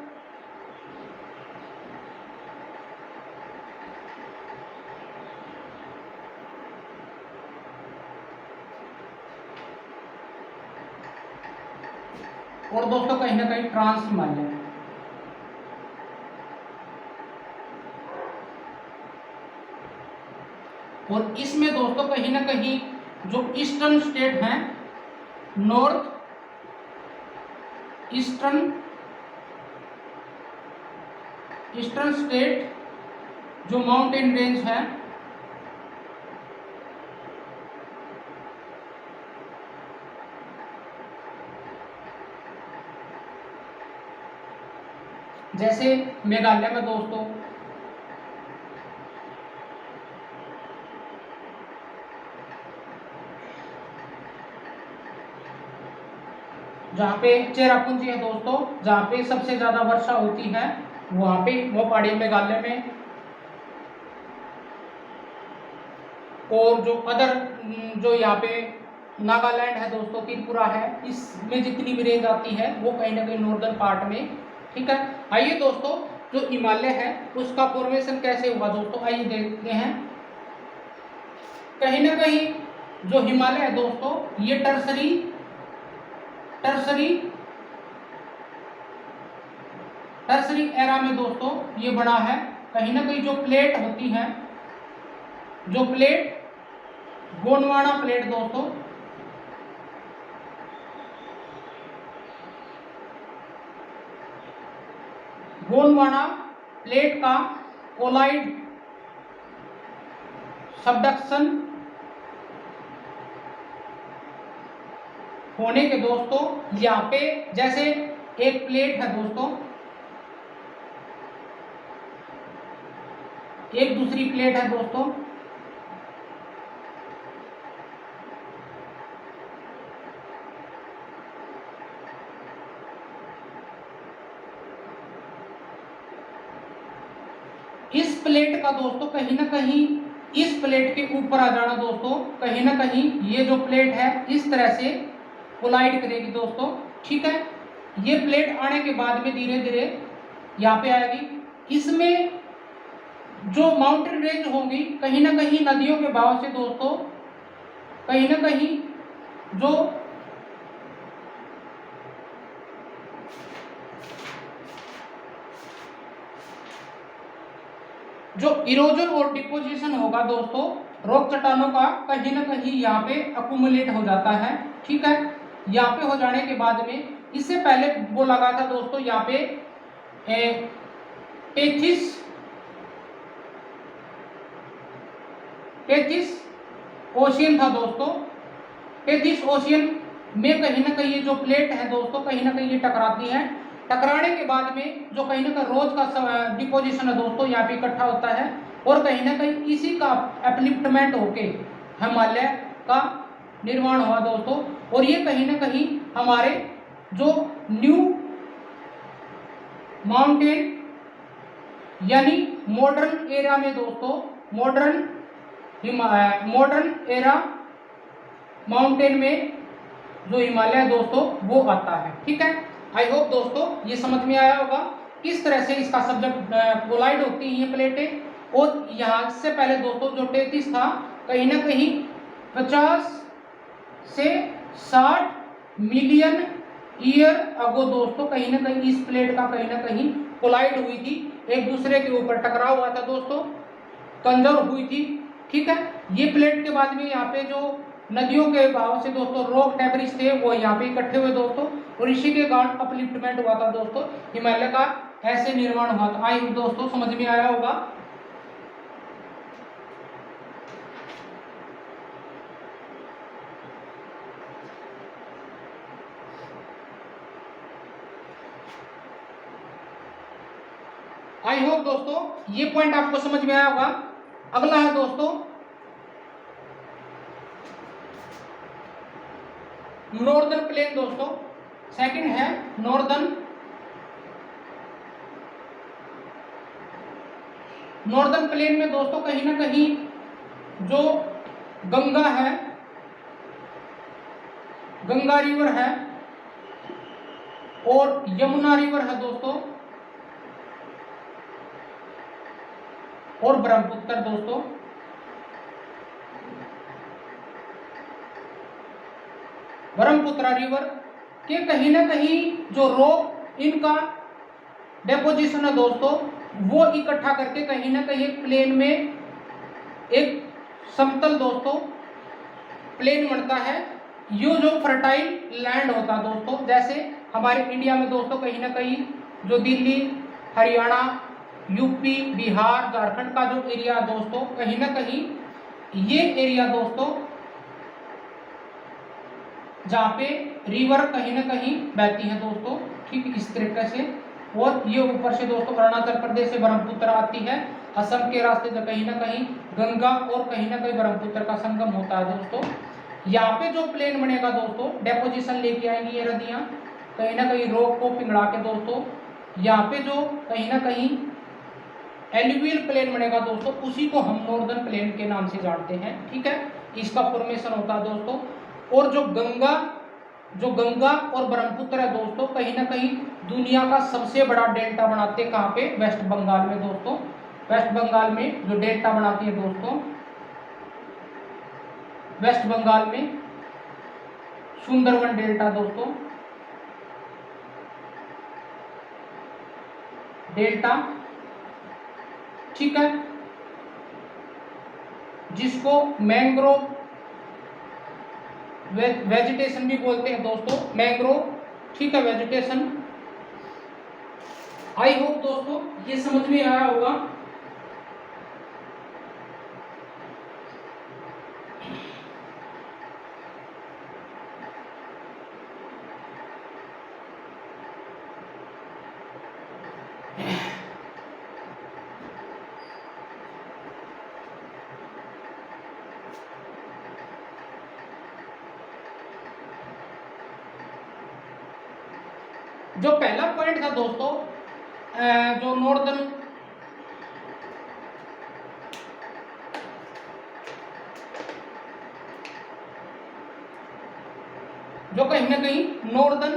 और दोस्तों कहीं ना कहीं ट्रांस हिमालय। और इसमें दोस्तों कहीं ना कहीं जो ईस्टर्न स्टेट हैं, नॉर्थ ईस्टर्न स्टेट जो माउंटेन रेंज है, जैसे मेघालय में दोस्तों जहाँ पे चेरापूंजी है दोस्तों, जहाँ पे सबसे ज्यादा वर्षा होती है वहाँ पे वो पहाड़ी मेघालय में। और जो अदर जो यहाँ पे नागालैंड है दोस्तों, त्रिपुरा है, इसमें जितनी भी रेंज आती है वो कहीं ना कहीं नॉर्दर्न पार्ट में, ठीक है। आइए दोस्तों जो हिमालय है उसका फॉर्मेशन कैसे हुआ दोस्तों, आइए देखते हैं। कहीं ना कहीं जो हिमालय है दोस्तों ये टर्सरी टर्सरी एरा में दोस्तों ये बना है। कहीं ना कहीं जो प्लेट होती है, जो प्लेट गोंडवाना प्लेट दोस्तों, गोंडवाना प्लेट का कोलाइड सबडक्शन होने के दोस्तों यहाँ पे जैसे एक प्लेट है दोस्तों, एक दूसरी प्लेट है दोस्तों, इस प्लेट का दोस्तों कहीं ना कहीं इस प्लेट के ऊपर आ जाना दोस्तों, कहीं ना कहीं ये जो प्लेट है इस तरह से कोलाइड करेगी दोस्तों। ठीक है, ये प्लेट आने के बाद में धीरे धीरे यहाँ पे आएगी। इसमें जो माउंटेन रेंज होंगी कहीं ना कहीं नदियों के बहाव से दोस्तों, कहीं ना कहीं जो इरोजन और डिपोजिशन होगा दोस्तों रॉक चट्टानों का, कहीं ना कहीं यहाँ पे अकुमुलेट हो जाता है। ठीक है, यहाँ पे हो जाने के बाद में इससे पहले वो लगा था दोस्तों यहाँ पे टेथिस ओशियन था दोस्तों। टेथिस ओशियन में कहीं ना कहीं ये जो प्लेट है दोस्तों कहीं ना कहीं ये टकराती है। टकराने के बाद में जो कहीं ना कहीं रोज का डिपोजिशन है दोस्तों यहाँ पे इकट्ठा होता है और कहीं ना कहीं इसी का अपलिफ्टमेंट होके हिमालय का निर्माण हुआ दोस्तों। और ये कहीं ना कहीं हमारे जो न्यू माउंटेन यानी मॉडर्न एरा में दोस्तों, मॉडर्न एरा माउंटेन में जो हिमालय दोस्तों वो आता है। ठीक है, आई होप दोस्तों ये समझ में आया होगा किस तरह से इसका सब्जेक्ट कोलाइड होती है ये प्लेटें। और यहाँ से पहले दोस्तों जो टेथिस था कहीं ना कहीं 50 से 60 मिलियन ईयर अगो दोस्तों कहीं ना कहीं इस प्लेट का कहीं ना कहीं कोलाइड हुई थी, एक दूसरे के ऊपर टकराव हुआ था दोस्तों, कंजर हुई थी। ठीक है, ये प्लेट के बाद में यहाँ पे जो नदियों के बहाव से दोस्तों रॉक डेब्रिस थे वो यहाँ पे इकट्ठे हुए दोस्तों और इसी के कारण अपलिफ्टमेंट हुआ था दोस्तों, हिमालय का ऐसे निर्माण हुआ था। आई दोस्तों समझ में आया होगा। आई होप दोस्तों ये पॉइंट आपको समझ में आया होगा। अगला है दोस्तों नॉर्दर्न प्लेन दोस्तों, सेकंड है नॉर्दर्न प्लेन में दोस्तों कहीं ना कहीं जो गंगा है, गंगा रिवर है और यमुना रिवर है दोस्तों और ब्रह्मपुत्र दोस्तों, ब्रह्मपुत्र रिवर के कहीं ना कहीं जो रॉक इनका डेपोजिशन है दोस्तों वो इकट्ठा करके कहीं ना कहीं एक प्लेन में एक समतल दोस्तों प्लेन बनता है। ये जो फर्टाइल लैंड होता है दोस्तों, जैसे हमारे इंडिया में दोस्तों कहीं ना कहीं जो दिल्ली, हरियाणा, यूपी, बिहार, झारखंड का जो एरिया दोस्तों कहीं ना कहीं ये एरिया दोस्तों जहाँ पे रिवर कहीं ना कहीं बहती है दोस्तों, ठीक इस तरीके से। और ये ऊपर से दोस्तों अरुणाचल प्रदेश से ब्रह्मपुत्र आती है, असम के रास्ते से कहीं ना कहीं गंगा और कहीं ना कहीं ब्रह्मपुत्र का संगम होता है दोस्तों। यहाँ पे जो प्लेन बनेगा दोस्तों डेपोजिशन लेके आएंगी ये नदियाँ कहीं ना कहीं रॉक को पिघला के दोस्तों। यहाँ पे जो कहीं ना कहीं एलुवियल प्लेन बनेगा दोस्तों उसी को हम नॉर्दर्न प्लेन के नाम से जानते हैं। ठीक है, इसका फॉर्मेशन होता है दोस्तों। और जो गंगा और ब्रह्मपुत्र है दोस्तों कहीं ना कहीं दुनिया का सबसे बड़ा डेल्टा बनाते हैं। कहाँ पे? वेस्ट बंगाल में दोस्तों। वेस्ट बंगाल में जो डेल्टा बनाती है दोस्तों, वेस्ट बंगाल में सुंदरवन डेल्टा दोस्तों। डेल्टा, ठीक है, जिसको मैंग्रोव वेजिटेशन भी बोलते हैं दोस्तों, मैंग्रोव, ठीक है, वेजिटेशन। आई होप दोस्तों ये समझ में आया होगा। जो पहला पॉइंट था दोस्तों, जो नॉर्दर्न जो कहीं ना कहीं नॉर्दर्न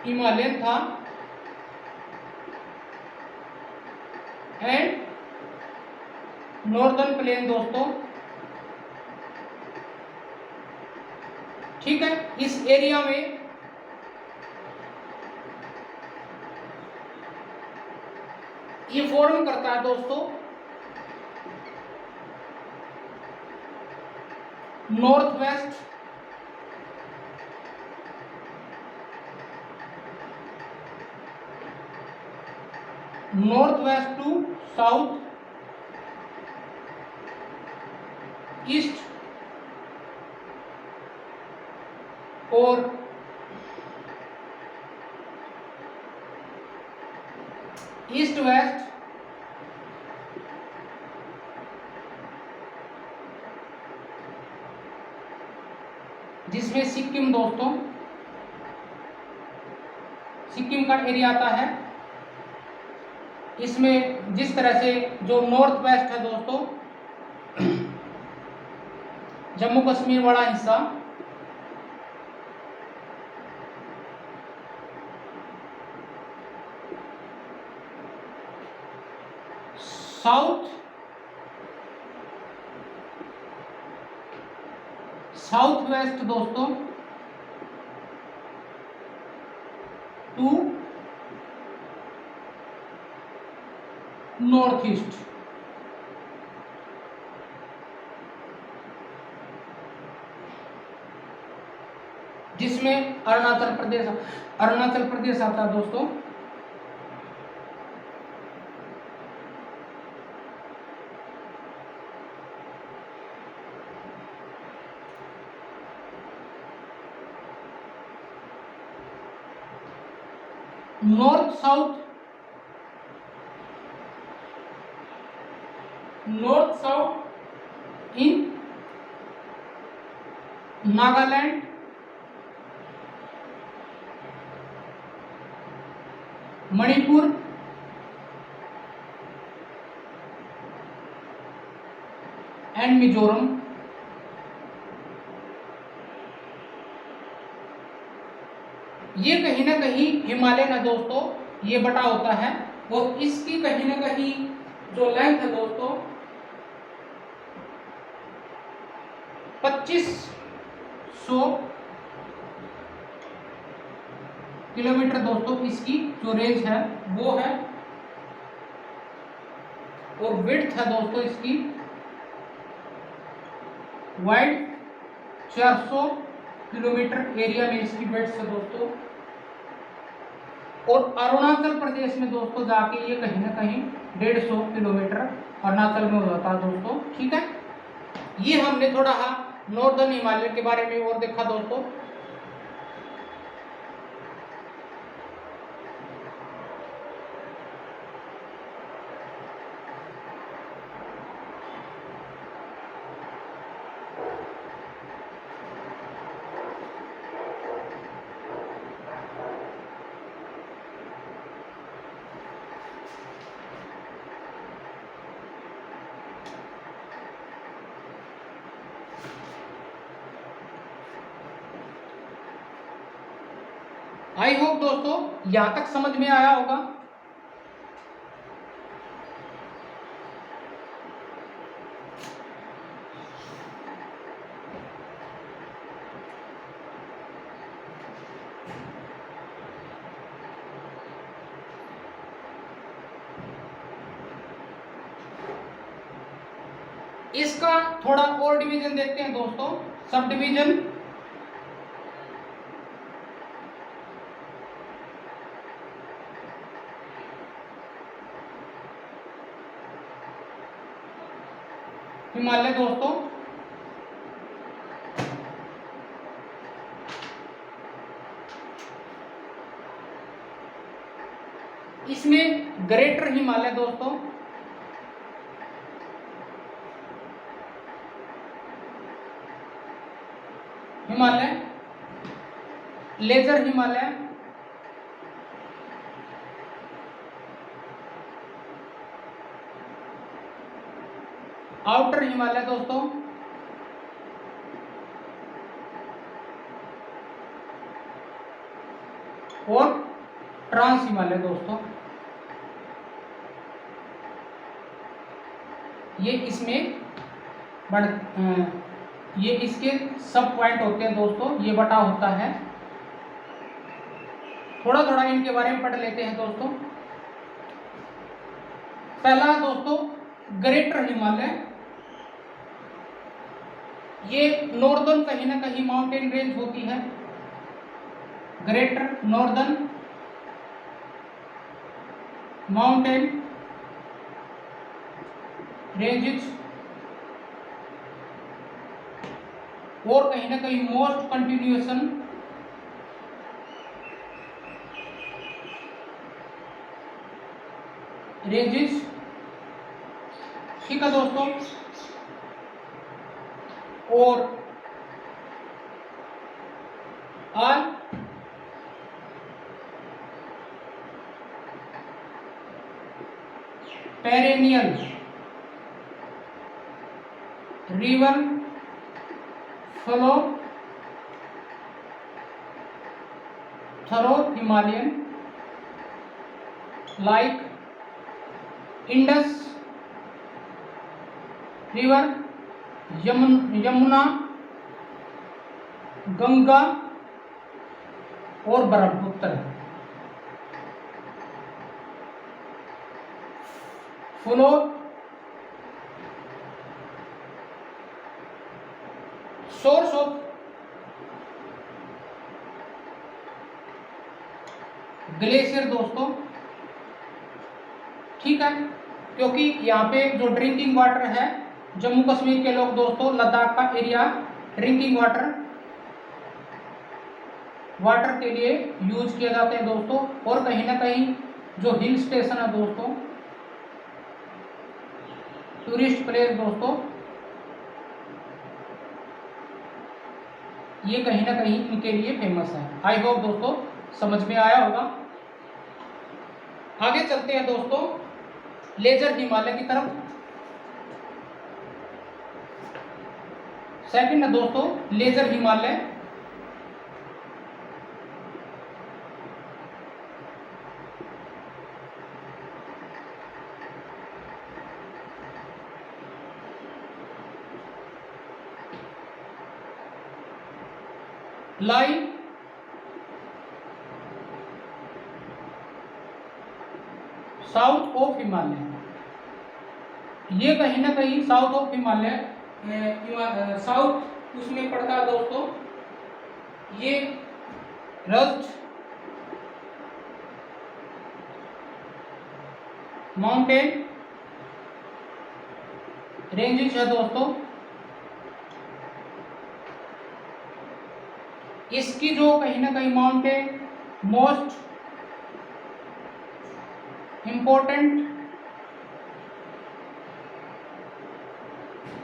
हिमालयन था एंड नॉर्दर्न प्लेन दोस्तों, ठीक है। इस एरिया में ये फॉर्म करता है दोस्तों north west to south east और ईस्ट वेस्ट, जिसमें सिक्किम दोस्तों, सिक्किम का एरिया आता है। इसमें जिस तरह से जो नॉर्थ वेस्ट है दोस्तों, जम्मू कश्मीर वाला हिस्सा, साउथ वेस्ट दोस्तों टू नॉर्थ ईस्ट, जिसमें अरुणाचल प्रदेश आता है दोस्तों। North south in Nagaland, Manipur and Mizoram. ये कहीं ना कहीं हिमालय का दोस्तों ये बटा होता है और इसकी कहीं ना कहीं जो लेंथ है दोस्तों 2500 किलोमीटर दोस्तों, इसकी जो रेंज है वो है। और विड्थ है दोस्तों इसकी वाइड 400 किलोमीटर एरिया में इसकी विड्थ है दोस्तों। और अरुणाचल प्रदेश में दोस्तों जाके ये कहीं ना कहीं 150 किलोमीटर अरुणाचल में हो जाता है दोस्तों, ठीक है। ये हमने थोड़ा नॉर्दर्न हिमालय के बारे में और देखा दोस्तों। आई होप दोस्तों यहां तक समझ में आया होगा। इसका थोड़ा और डिवीजन देखते हैं दोस्तों, सब डिवीजन। हिमालय दोस्तों, इसमें ग्रेटर हिमालय दोस्तों, हिमालय, लेजर हिमालय, आउटर हिमालय दोस्तों, और ट्रांस हिमालय दोस्तों। ये इसमें ये इसके सब पॉइंट होते हैं दोस्तों, ये बटा होता है। थोड़ा थोड़ा इनके बारे में पढ़ लेते हैं दोस्तों। पहला दोस्तों ग्रेटर हिमालय, ये नॉर्दर्न कहीं ना कहीं माउंटेन रेंज होती है। ग्रेटर नॉर्दर्न माउंटेन रेंजेस, और कहीं ना कहीं मोस्ट कंटिन्यूएशन रेंजेस। ठीक है दोस्तों, और all perennial river flow through Himalayan like Indus river, Yamuna, Ganga और Brahmaputra. Flow source of glacier दोस्तों। ठीक है, क्योंकि यहाँ पे जो ड्रिंकिंग वाटर है, जम्मू कश्मीर के लोग दोस्तों, लद्दाख का एरिया ड्रिंकिंग वाटर के लिए यूज किया जाते हैं दोस्तों। और कहीं ना कहीं जो हिल स्टेशन है दोस्तों, टूरिस्ट प्लेस दोस्तों, ये कहीं ना कहीं इनके लिए फेमस है। आई होप दोस्तों समझ में आया होगा। आगे चलते हैं दोस्तों लेजर हिमालय की तरफ। सेकंड है दोस्तों lesser Himalaya. Lie south of Himalaya, ये कहीं ना कहीं साउथ ऑफ हिमालय, साउथ उसमें पड़ता है दोस्तों। ये रस्ट माउंटेन रेंजेस है दोस्तों। इसकी जो कहीं ना कहीं माउंटेन मोस्ट इंपॉर्टेंट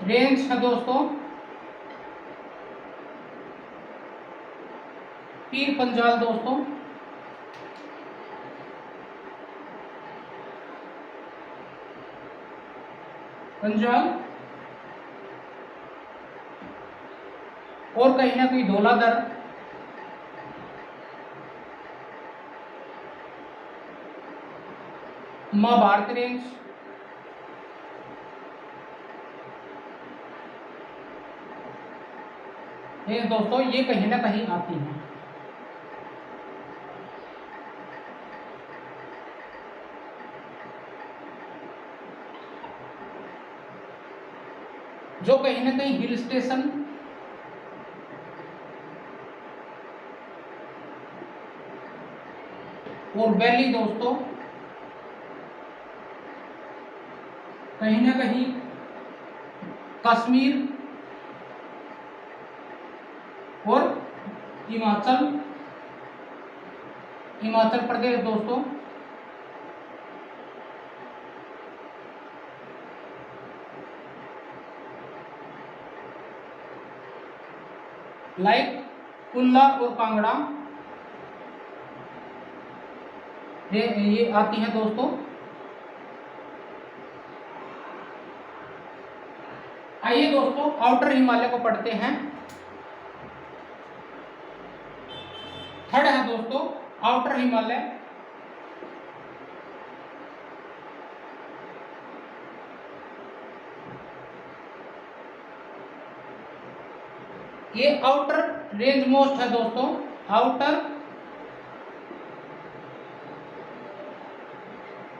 रेंज है दोस्तों पीर पंजाल दोस्तों। पंजाल और कहीं ना कहीं धौलाधर, माँ भारत रेंज, ये दोस्तों ये कहीं ना कहीं आती है। जो कहीं ना कहीं हिल स्टेशन और वैली दोस्तों कहीं ना कहीं कश्मीर और हिमाचल प्रदेश दोस्तों, लाइक कुल्ला और कांगड़ा ये आती हैं दोस्तों। आइए दोस्तों आउटर हिमालय को पढ़ते हैं। थर्ड है दोस्तों आउटर हिमालय। ये आउटर रेंज मोस्ट है दोस्तों, आउटर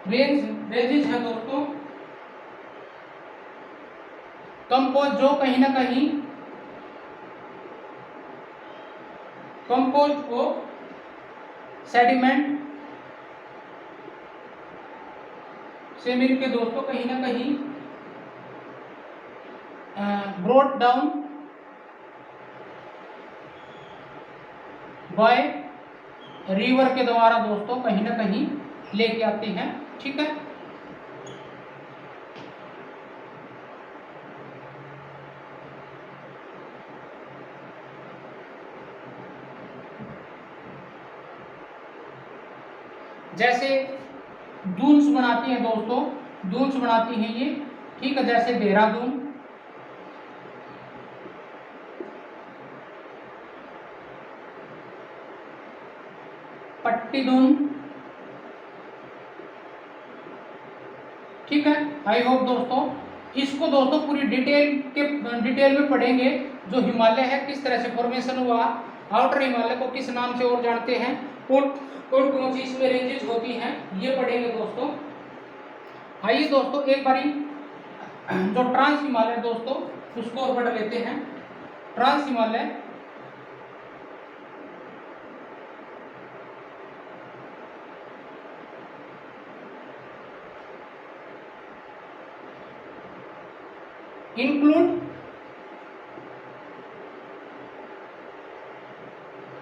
रेंजेस है दोस्तों, कंपोज जो कहीं ना कहीं कंपोज को सेडिमेंट से मिलके दोस्तों कहीं ना कहीं ब्रोड डाउन बाय रिवर के द्वारा दोस्तों कहीं ना कहीं लेके आते हैं। ठीक है, जैसे दून्स बनाती हैं दोस्तों, दून्स बनाती हैं ये। ठीक है, जैसे देहरादून, पट्टीदून। ठीक है, आई होप दोस्तों इसको दोस्तों पूरी डिटेल में पढ़ेंगे। जो हिमालय है किस तरह से फॉर्मेशन हुआ, आउटर हिमालय को किस नाम से और जानते हैं, कौन सी इसमें रेंजेस होती हैं, ये पढ़ेंगे दोस्तों। आइए दोस्तों एक बारी जो ट्रांस हिमालय दोस्तों उसको और पढ़ लेते हैं। Trans Himalaya include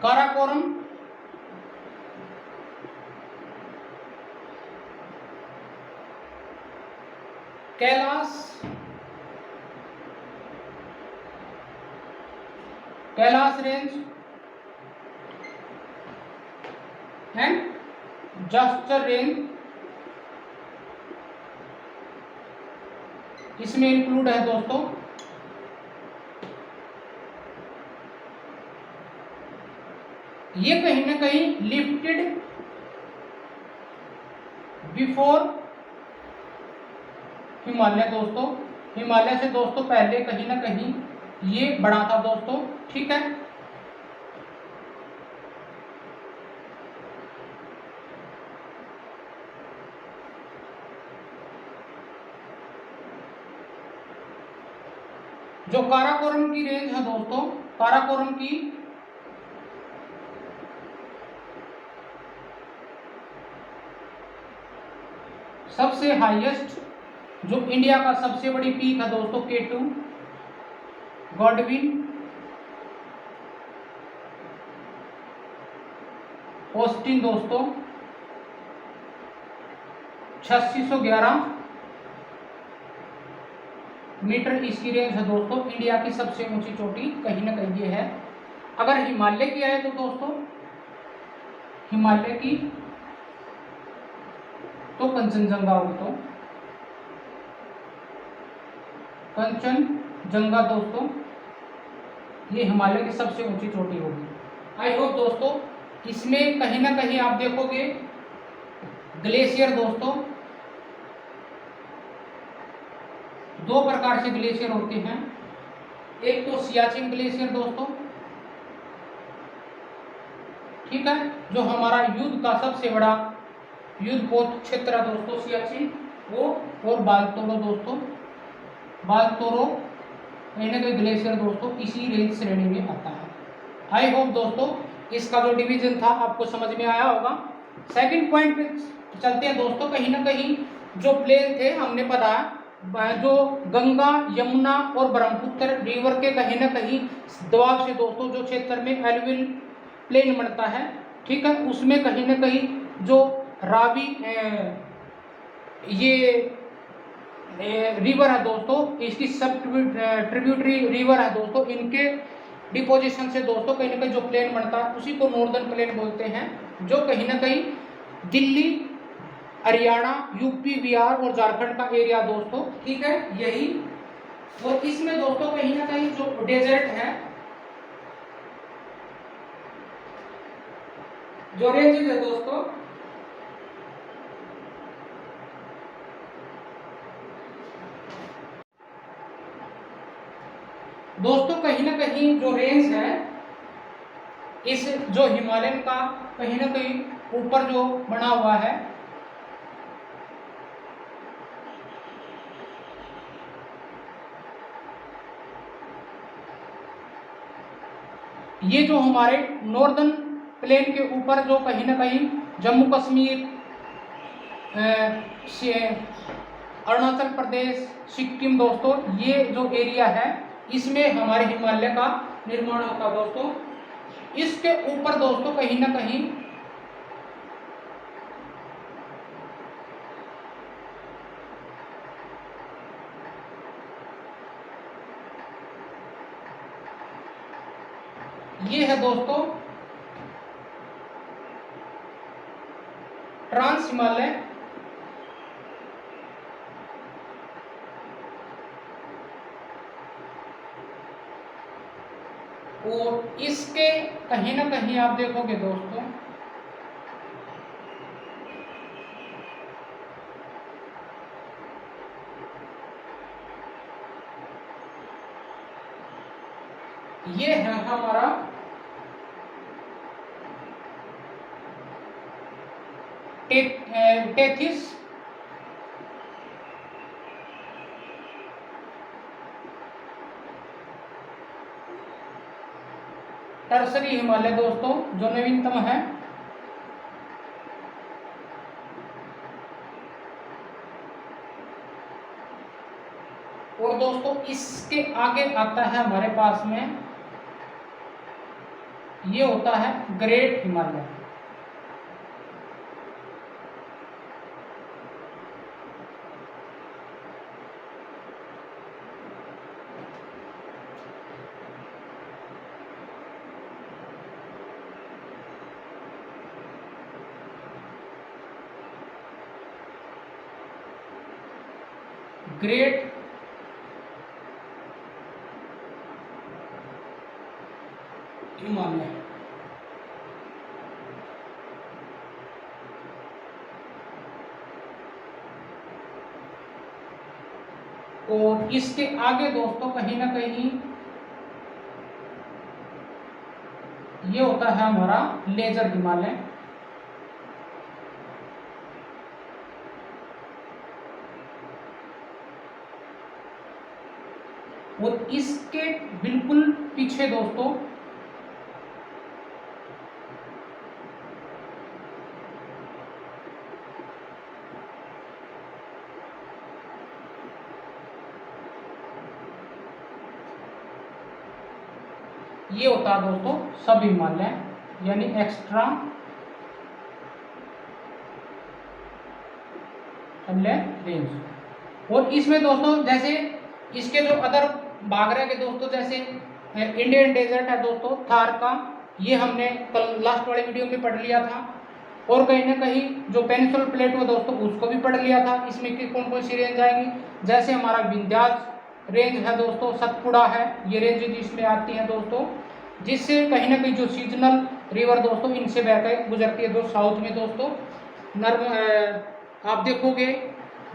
Karakoram, Kailash range and Zaskar range इसमें इंक्लूड है दोस्तों। ये कहीं ना कहीं लिफ्टेड बिफोर हिमालय दोस्तों, हिमालय से दोस्तों पहले कहीं ना कहीं ये बड़ा था दोस्तों। ठीक है, जो काराकोरम की रेंज है दोस्तों, काराकोरम की सबसे हाईएस्ट, जो इंडिया का सबसे बड़ी पीक है दोस्तों, K2 गॉडविन ऑस्टिन दोस्तों 8611 मीटर इसकी रेंज है दोस्तों। इंडिया की सबसे ऊंची चोटी कहीं ना कहीं ये है। अगर हिमालय की आए तो दोस्तों हिमालय की तो कंचनजंगा हो, तो कंचनजंगा दोस्तों ये हिमालय की सबसे ऊंची चोटी होगी। आई होप दोस्तों इसमें कहीं ना कहीं आप देखोगे ग्लेशियर दोस्तों, दो प्रकार से ग्लेशियर होते हैं। एक तो सियाचिन ग्लेशियर दोस्तों, ठीक है, जो हमारा युद्ध का सबसे बड़ा युद्धपोत क्षेत्र है दोस्तों सियाचिन वो, और बालतोरो दोस्तों, बालतोरो कहीं ना कहीं ग्लेशियर दोस्तों इसी रेंज श्रेणी में आता है। आई होप दोस्तों इसका जो डिवीजन था आपको समझ में आया होगा। सेकंड पॉइंट पे चलते हैं दोस्तों। कहीं ना कहीं जो प्लेन थे हमने पढ़ा जो गंगा यमुना और ब्रह्मपुत्र रिवर के कहीं ना कहीं दबाव से दोस्तों जो क्षेत्र में एलुवियल प्लेन बनता है, ठीक है, उसमें कहीं ना कहीं जो रावी ये रिवर है दोस्तों, इसकी सब ट्रिब्यूटरी रिवर है दोस्तों, इनके डिपोजिशन से दोस्तों कहीं ना कहीं जो प्लेन बनता है उसी को नॉर्दर्न प्लेन बोलते हैं, जो कहीं ना कहीं दिल्ली, हरियाणा, यूपी, बिहार और झारखंड का एरिया दोस्तों, ठीक है, यही। और इसमें दोस्तों कहीं ना कहीं जो डेजर्ट है, जो रेंजेस है दोस्तों कहीं ना कहीं जो रेंज है इस जो हिमालयन का कहीं ना कहीं ऊपर जो बना हुआ है, ये जो हमारे नॉर्दर्न प्लेन के ऊपर जो कहीं ना कहीं जम्मू कश्मीर, अरुणाचल प्रदेश, सिक्किम दोस्तों, ये जो एरिया है इसमें हमारे हिमालय का निर्माण होता दोस्तों। इसके ऊपर दोस्तों कहीं ना कहीं ये है दोस्तों ट्रांस हिमालय, और इसके कहीं ना कहीं आप देखोगे दोस्तों ये है हमारा टेथिस, टर्सरी हिमालय दोस्तों, जो नवीनतम है। और दोस्तों इसके आगे आता है हमारे पास में, ये होता है ग्रेट हिमालय। ग्रेट हिमालय, और इसके आगे दोस्तों कहीं ना कहीं ये होता है हमारा लेजर हिमालय। और इसके बिल्कुल पीछे दोस्तों ये होता है दोस्तों सब हिमालय, यानी एक्स्ट्रा रेंज। और इसमें दोस्तों जैसे इसके जो अदर भाग रहे के दोस्तों, जैसे इंडियन डेजर्ट है दोस्तों थार का, ये हमने कल लास्ट वाले वीडियो में पढ़ लिया था। और कहीं ना कहीं जो पेनिनसुलर प्लेटो दोस्तों उसको भी पढ़ लिया था। इसमें कि कौन कौन सी रेंज आएंगी, जैसे हमारा विंध्याचल रेंज है दोस्तों, सतपुड़ा है, ये रेंज इसमें आती है दोस्तों, जिससे कहीं ना कहीं जो सीजनल रिवर दोस्तों इनसे बहकर गुजरती है दोस्तों। साउथ में दोस्तों आप देखोगे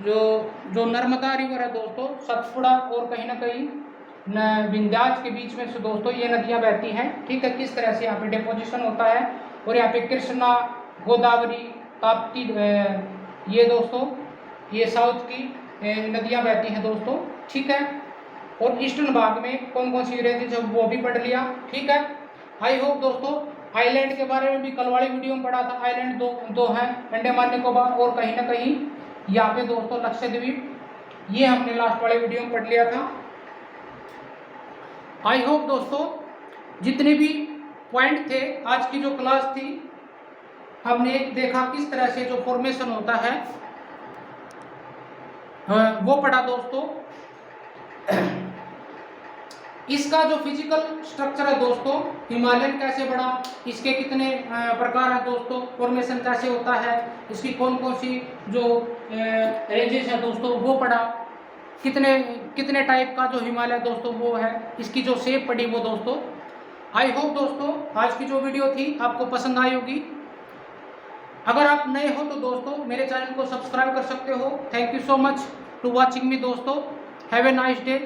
जो नर्मदा रिवर है दोस्तों, सतपुड़ा और कहीं ना कहीं विंध्याचल के बीच में से दोस्तों ये नदियां बहती हैं, ठीक है। किस तरह से यहाँ पे डिपोजिशन होता है, और यहाँ पे कृष्णा, गोदावरी, ताप्ती, ये दोस्तों ये साउथ की नदियां बहती हैं दोस्तों, ठीक है। और ईस्टर्न भाग में कौन कौन सी रेंजेस है वो भी पढ़ लिया। ठीक है, आई होप दोस्तों आइलैंड के बारे में भी कल वाली वीडियो में पढ़ा था। आइलैंड दो हैं, अंडमान निकोबार और कहीं ना कहीं यहाँ पे दोस्तों लक्षद्वीप, ये हमने लास्ट वाले वीडियो में पढ़ लिया था। आई होप दोस्तों जितने भी पॉइंट थे आज की जो क्लास थी, हमने देखा किस तरह से जो फॉर्मेशन होता है वो पढ़ा दोस्तों। इसका जो फिजिकल स्ट्रक्चर है दोस्तों, हिमालयन कैसे बढ़ा, इसके कितने प्रकार है दोस्तों, फॉर्मेशन कैसे होता है, इसकी कौन कौन सी जो रेंजेस है दोस्तों वो पढ़ा, कितने कितने टाइप का जो हिमालय दोस्तों वो है, इसकी जो शेप पड़ी वो दोस्तों। आई होप दोस्तों आज की जो वीडियो थी आपको पसंद आई होगी। अगर आप नए हो तो दोस्तों मेरे चैनल को सब्सक्राइब कर सकते हो। Thank you so much to watching me दोस्तों। Have a nice day.